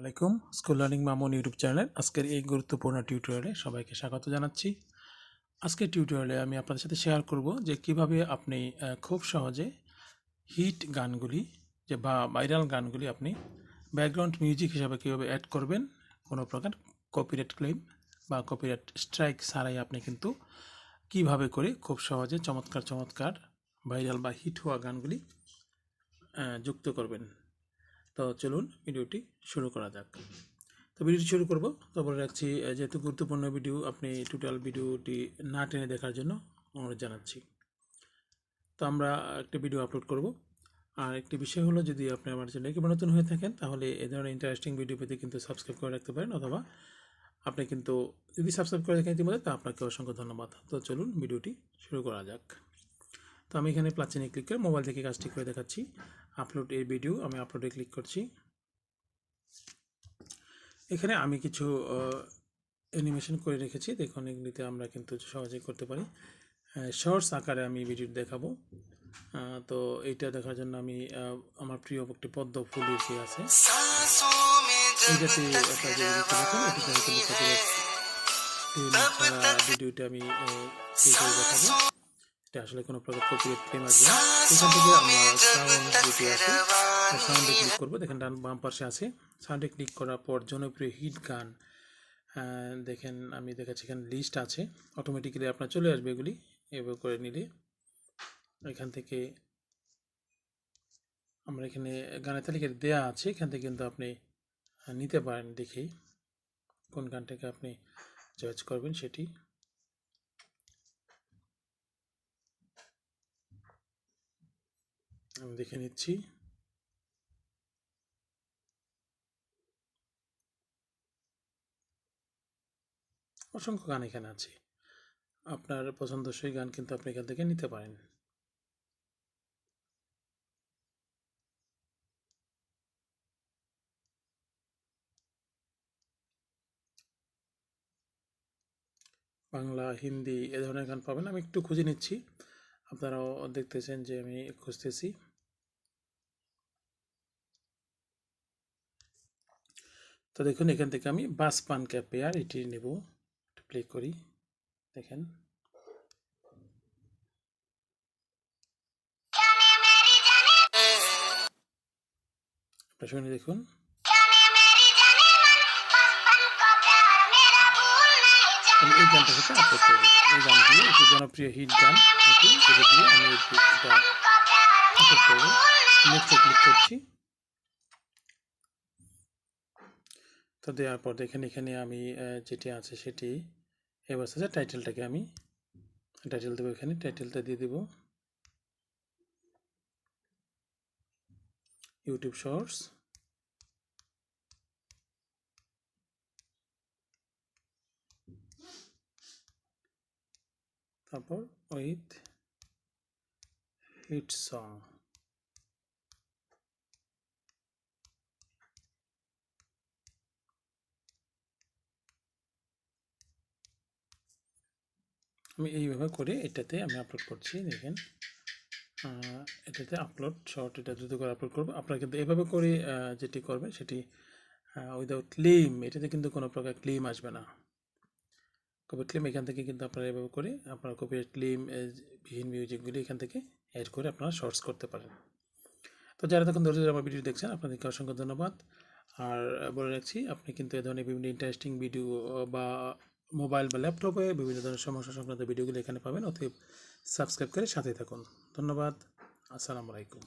আলাইকুম school learning Mamun YouTube চ্যানেলের আজকের এই গুরুত্বপূর্ণ টিউটোরিয়ালে সবাইকে স্বাগত জানাচ্ছি। আজকের টিউটোরিয়ালে আমি আপনাদের সাথে শেয়ার করব যে কিভাবে আপনি খুব সহজে হিট গানগুলি বা ভাইরাল গানগুলি আপনি ব্যাকগ্রাউন্ড মিউজিক হিসাবে কীভাবে অ্যাড করবেন। কোনো প্রকার কপিরাইট ক্লেম বা কপিরাইট স্ট্রাইক ছাড়াই আপনি কিন্তু কিভাবে করে খুব সহজে চমৎকার ভাইরাল বা হিট হওয়া গানগুলি যুক্ত করবেন। তো চলুন ভিডিওটি শুরু করা যাক। তো ভিডিওটি শুরু করব, তো বলে রাখছি যেহেতু গুরুত্বপূর্ণ ভিডিও, আপনি টোটাল ভিডিওটি না টেনে দেখার জন্য অনুরোধ জানাচ্ছি। তো আমরা একটি ভিডিও আপলোড করব। আর একটি বিষয় হলো, যদি আপনি আমার চ্যানেলে কেবল নতুন হয়ে থাকেন তাহলে এই ধরনের ইন্টারেস্টিং ভিডিও পেতে কিন্তু সাবস্ক্রাইব করে রাখতে পারেন, অথবা আপনি কিন্তু যদি সাবস্ক্রাইব করে রাখেন ইতিমধ্যে, তা আপনাকে অসংখ্য ধন্যবাদ। তো চলুন ভিডিওটি শুরু করা যাক। তো আমি এখানে প্লাস চিহ্নে ক্লিক করে মোবাইল থেকে কাজটি করে দেখাচ্ছি। আপলোড এই ভিডিও, আমি আপলোডে ক্লিক করছি। এখানে আমি কিছু অ্যানিমেশন করে রেখেছি, দেখুন এগুলিতে আমরা কিন্তু সহজে করতে পারি। শর্টস আকারে আমি ভিডিও দেখাবো। তো এইটা দেখার জন্য আমি আমার প্রিয় একটি পদ্ম ফুলের যে আছে এইটাতে একটা যে ভিডিওটা দেখুন, এটিতে আমি কিন্তু ভিডিওটা আমি দেখাবো। এটা আসলে কোনো প্রকার কপিরাইট ক্লেম আসবে না। এখান থেকে আমরা সাউন্ড যেটি আছে সাউন্ডে ক্লিক করবো। দেখেন ডান বাম পাশে আছে, সাউন্ডে ক্লিক করার পর জনপ্রিয় হিট গান দেখেন আমি দেখাচ্ছি, এখানে লিস্ট আছে, অটোমেটিক্যালি আপনার চলে আসবে এগুলি। এভাবে করে নিলে এখান থেকে আমরা এখানে গানের তালিকা দেওয়া আছে, এখান থেকে কিন্তু আপনি নিতে পারেন দেখেই কোন গানটাকে আপনি চয়েস করবেন সেটি। আমি দেখে নিচ্ছি। অসংখ্য গান এখানে আছে, আপনার পছন্দসই গান কিন্তু আপনি এখান থেকে নিতে পারেন। বাংলা, হিন্দি এ ধরনের গান পাবেন। আমি একটু খুঁজে নিচ্ছি, আপনারাও দেখতেছেন যে আমি খুঁজতেছি। তো দেখুন এখান থেকে আমি বাস পান কা পেয়ার এটি নেব, প্লে করি। দেখেন আপনারা শুনে দেখুন। আমি এই গানটা থেকে আপলোড করবো। এই গানটি একটি জনপ্রিয় হিট গান, এটি দিয়ে আমি এটা আপলোড করবো। নেক্সটে ক্লিক করছি। তো দেওয়ার পর দেখেন এখানে আমি যেটি আছে সেটি এবার আছে, টাইটেলটাকে আমি টাইটেল দেবো। এখানে টাইটেলটা দিয়ে দেবো ইউটিউব শর্টস। তারপর উইথ হিট সং। আমি এইভাবে করে এটাতে আমি আপলোড করছি। দেখেন এটাতে আপলোড শর্ট, এটা দ্রুত করে আপলোড করবো। আপনারা কিন্তু এভাবে করে যেটি করবেন সেটি উইদাউট ক্লেম, এটাতে কিন্তু কোনো প্রকার ক্লেম আসবে না। কপিরাইট ক্লেম এখান থেকে কিন্তু আপনারা এভাবে করে আপনার কপিরাইট ক্লেম বিহীন মিউজিকগুলি এখান থেকে অ্যাড করে আপনারা শর্টস করতে পারেন। তো যারা তখন ধৈর্য ধরে আমার ভিডিও দেখছেন আপনাদেরকে অসংখ্য ধন্যবাদ। আর বলে রাখছি, আপনি কিন্তু এ ধরনের বিভিন্ন ইন্টারেস্টিং ভিডিও বা মোবাইল বা ল্যাপটপে বিভিন্ন ধরনের সমস্যা সংক্রান্ত ভিডিওগুলো এখানে পাবেন। অতএব সাবস্ক্রাইব করে সাথে থাকুন। ধন্যবাদ। আসসালামু আলাইকুম।